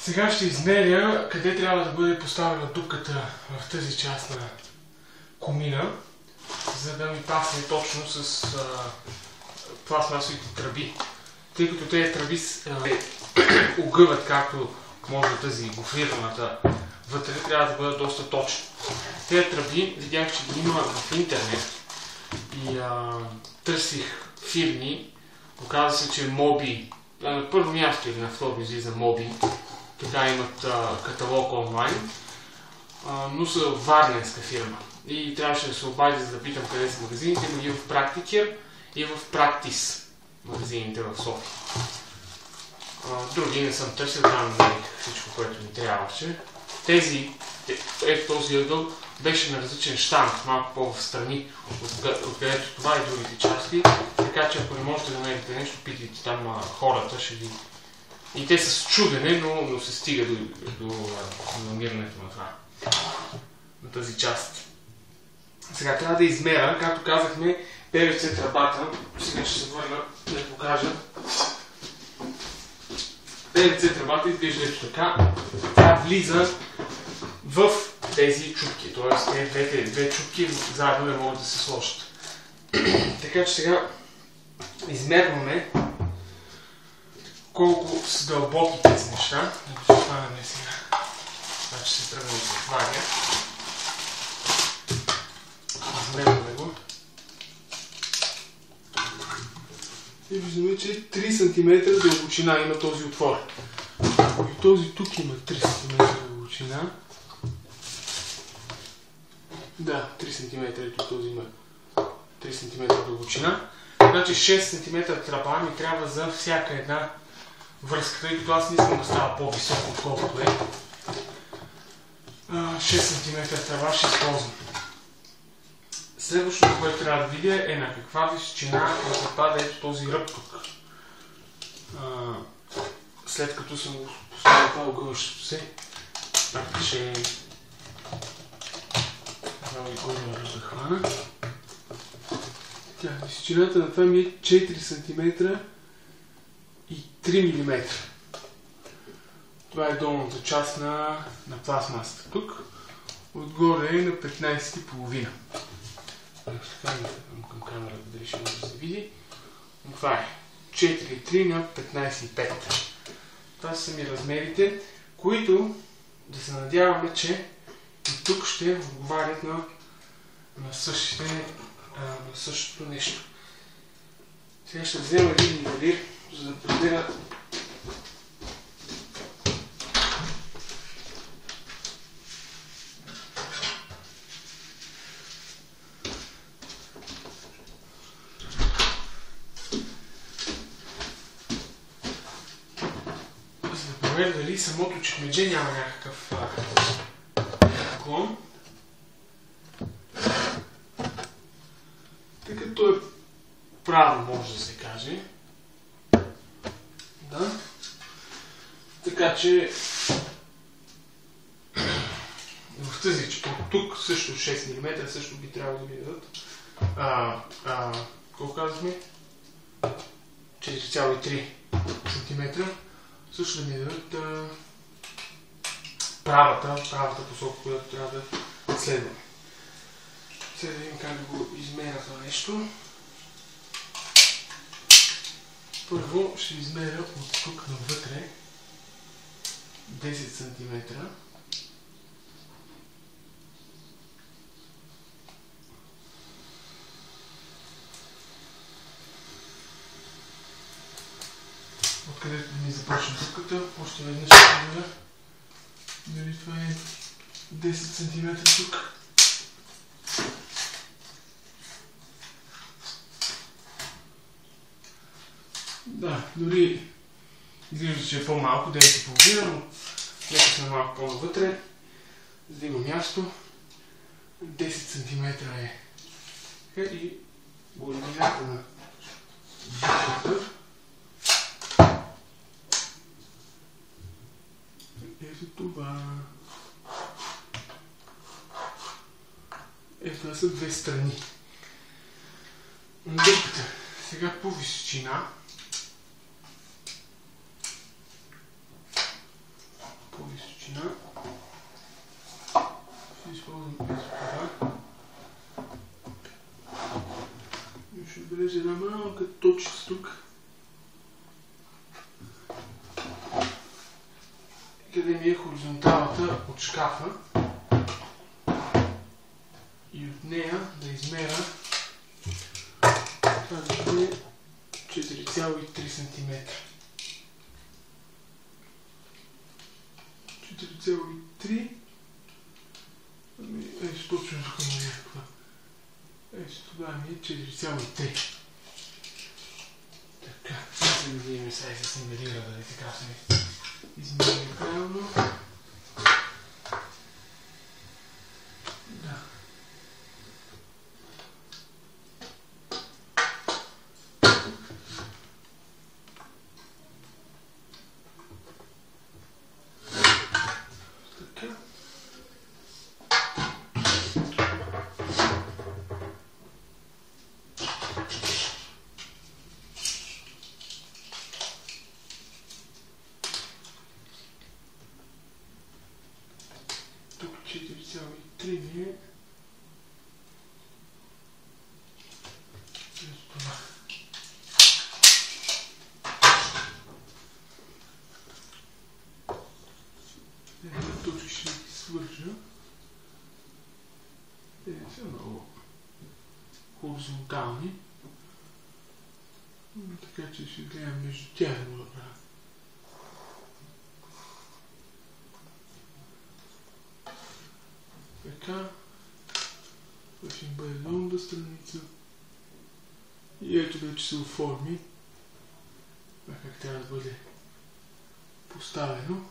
Сега ще измеря къде трябва да бъде поставена дупката в тази част на комина, за да ми пасне точно с пластмасовите тръби. Тъй като тези тръби огъват, както може тази гофрираната вътре, трябва да бъдат доста точни. Тези тръби видях, че ги има в интернет и търсих фирми. Оказва се, че Моби, на първо място или на второ излиза Моби, така имат каталог онлайн, но са варненска фирма. И трябваше да се обадя, за да питам къде са магазините. Има ги в Практикер и в Практис магазините в София. Други не съм търсил, там намерих всичко, което ми трябваше. Ето този ъгъл беше на различен щанг, малко по-встрани, откъдето това и другите части. Така че ако не можете да намерите нещо, питайте там хората, ще ви... И те са с чудене, но се стига до намирането на това, на тази част. Сега трябва да измеря, както казахме, PVC тръбата. Сега ще се върна да я покажа. PVC тръбата изглежда ето така. Тя влиза в тези чупки, т.е. две чупки заедно не могат да се сложат. Така че сега измерваме колко са дълбоки тези неща. Да го хванем сега. Това ще се тръгне да се отваря. Измерваме го. И виждаме, че 3 см дълбочина има този отвор. И този тук има 3 см дълбочина. Да, 3 см, ето този има 3 см дълбочина. Значи 6 см тръба ми трябва за всяка една връзка, тъй като аз не искам да става по-високо, отколкото е. 6 см тръба ще използвам. Следващото, което трябва да видя е на каква височина се пада ето този ръб тук. След като съм го поставил това огъващото се, пак ще трябва и горна да хвана. Височината на това ми е 4 см и 3 мм. Това е долната част на пластмасата тук. Отгоре е на 15,5. Така към камерата дали ще може да се види. Това е 4,3 на 15,5. Това са ми размерите, които да се надяваме, че и тук ще отговарят на същото нещо. Сега ще взема един нивелир, за да проверя дали самото чекмедже няма някакъв наклон. Тъй като е право, може да се каже. Да. Така че в тази тук също 6 мм също би трябвало да ми дадат. Колко казахме? 4,3 см. Също да ми дадат правата посока, която трябва да следваме. Сега да видим как да го измеря това нещо. Първо ще измеря от тук навътре 10 см. Откъдето ми започна дупката, още веднъж ще видя дали това е 10 см тук. Да, дори изглежда, че е по-малко, 9,5, но нека сме малко по-навътре, за да има място. 10 см е и големината на дупката. Ето това. Ето това са две страни на дупката. Сега по височина дълбочина. Ще използвам изпора. И ще отбележа една малка точка тук. Къде ми е хоризонталата от шкафа. И от нея да измеря това да е 4,3 см. 4,3. Ето точно тук има някаква. Ето това ми е 4,3. Така, да видим сега и се нивелира, дали така се измерим правилно. Да. Така. Тук 4,3 ми е. Ето това. Тук ще ги свържа. Те не са много хоризонтални. Така че ще гледам между тях да го направя. Така. Това ще бъде долната страница. И ето вече се оформи. Това как трябва да бъде поставено.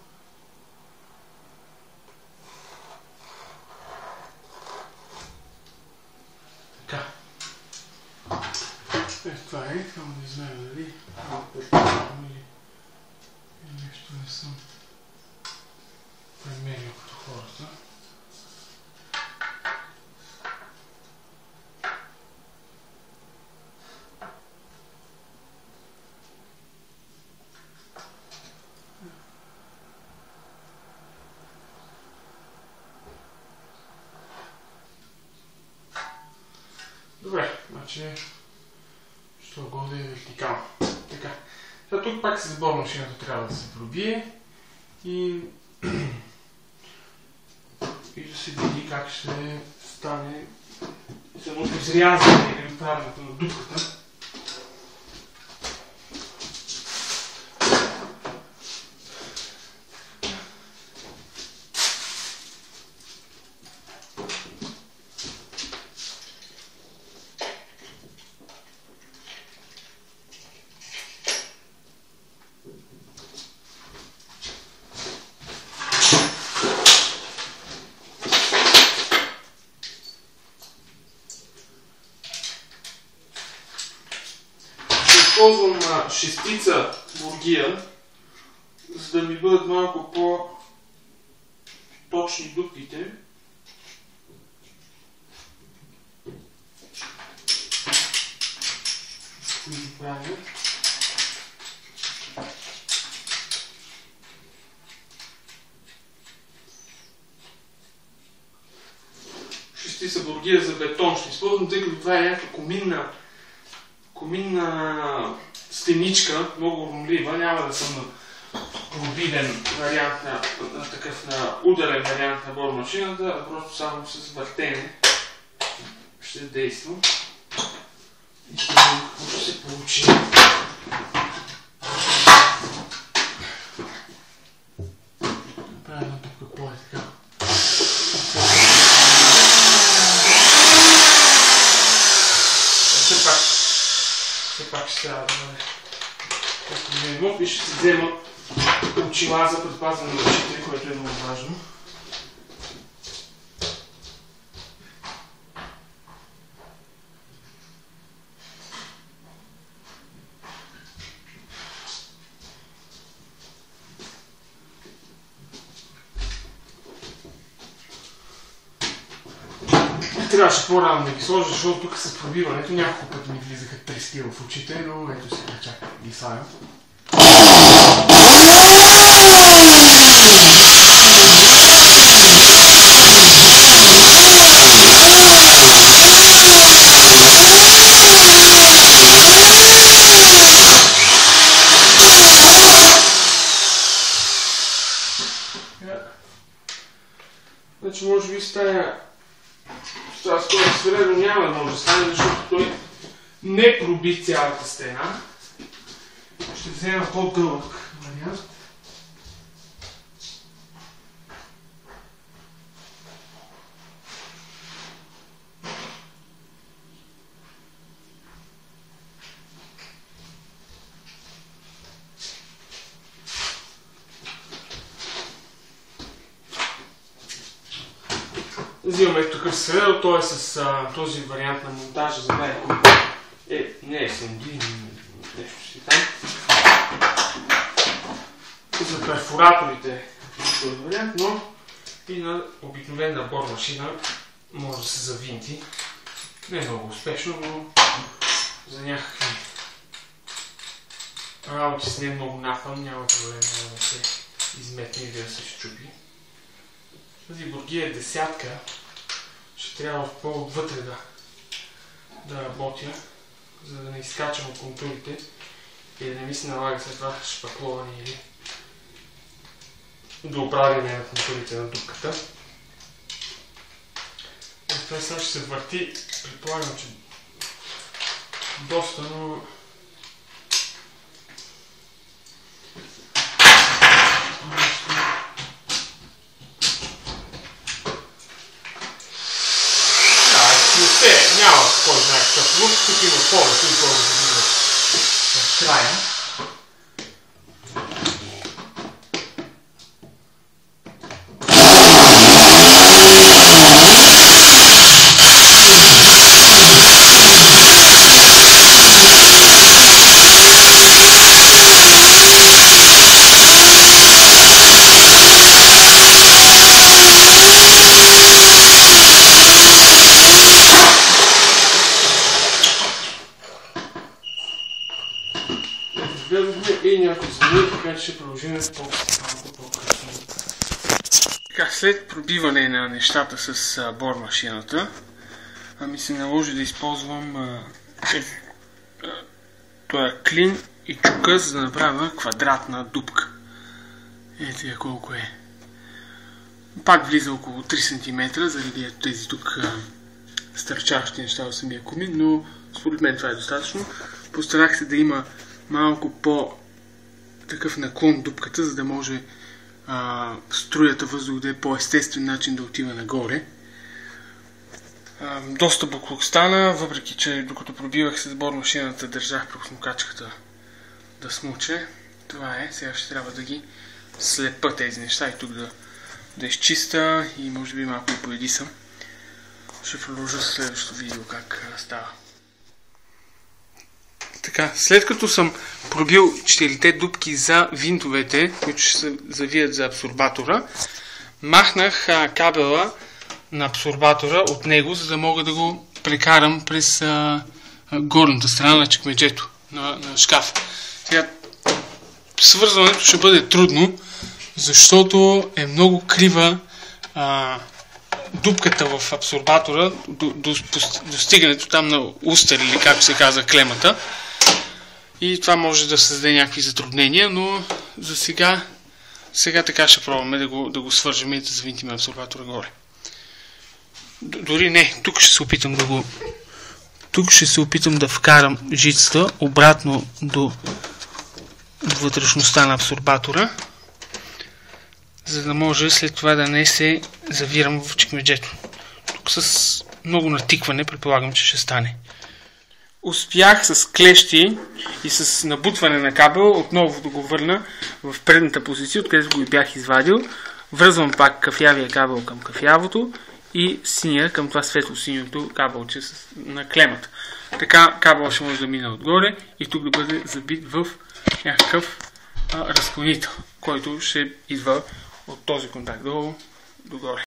Така. Ето това е. Само да измеря дали или нещо не съм премерил като хората. Добре, значи що годе е вертикално. Така. Сега тук пак с сбор машината трябва да се пробие и да се види как ще стане самото изрязване или правенето на дупката. Използвам шестица бургия, за да ми бъдат малко по-точни дупките. Кои ги правя? Шестица бургия за бетон ще използвам, тъй като това е някаква коминна стеничка, много урумлива, няма да съм на пробиден вариант на такъв на ударен вариант на бормашината, а просто само с въртене ще действам. И ще видим какво ще се получи. Направя едно тук какво е така. Все пак ще трябва да бъде видимо и ще си взема очила за предпазване на очите, което е много важно. Трябваше по-рано да ги сложа, защото тук с пробиването няколко пъти ми влизаха трески в очите, но ето сега чак ги слагам. да стане, защото той не проби цялата стена. Ще взема по-дълъг вариант. Взимаме такъв средъл, той е с този вариант на монтажа, за мен, който не е SMD, нещо си там. За перфораторите този вариант, но и на обикновена бормашина може да се завинти. Не е много успешно, но за някакви работи с не е много напън, няма проблем да се изметне или да се щупи. Тази бургия е 10-ка, ще трябва по-отвътре да работя, за да не изкачам от контурите и да не ми се налага след това шпакловане или доправяне на контурите на дупката. Това сега ще се върти, предполагам, че доста, но няма кой знае какъв лук, тук има повече и повече да видим в края. И някои змени, така че ще продължим малко по-късно. След пробиване на нещата с бормашината, ми се наложи да използвам този клин и чука, за да направя квадратна дупка. Ето я колко е. Пак влиза около 3 см, заради тези тук стърчащи неща в самия комин, но според мен това е достатъчно. Постарах се да има малко по-такъв наклон дупката, за да може струята въздух да е по-естествен начин да отива нагоре. Доста буклук стана, въпреки че докато пробивах с бормашината държах прахосмокачката да смуче. Това е, сега ще трябва да ги слепа тези неща и тук да изчиста и може би малко поедисам. Ще продължа с следващото видео как става. Така, след като съм пробил 4-те дупки за винтовете, които ще се завият за абсорбатора, махнах кабела на абсорбатора от него, за да мога да го прекарам през горната страна на чекмеджето, на шкафа. Сега, свързването ще бъде трудно, защото е много крива дупката в абсорбатора до стигането там на устър, или както се казва клемата. И това може да създаде някакви затруднения, но за сега така ще пробваме да го свържем и да завинтим абсорбатора горе. Дори не, тук ще се опитам да вкарам жицата обратно до вътрешността на абсорбатора, за да може след това да не се завирам в чекмеджето. Тук с много натикване предполагам, че ще стане. Успях с клещи и с набутване на кабел отново да го върна в предната позиция, откъдето го бях извадил. Връзвам пак кафявия кабел към кафявото и синия към това светло-синьото кабелче на клемата. Така кабел ще може да мине отгоре и тук да бъде забит в някакъв разклонител, който ще идва от този контакт догоре.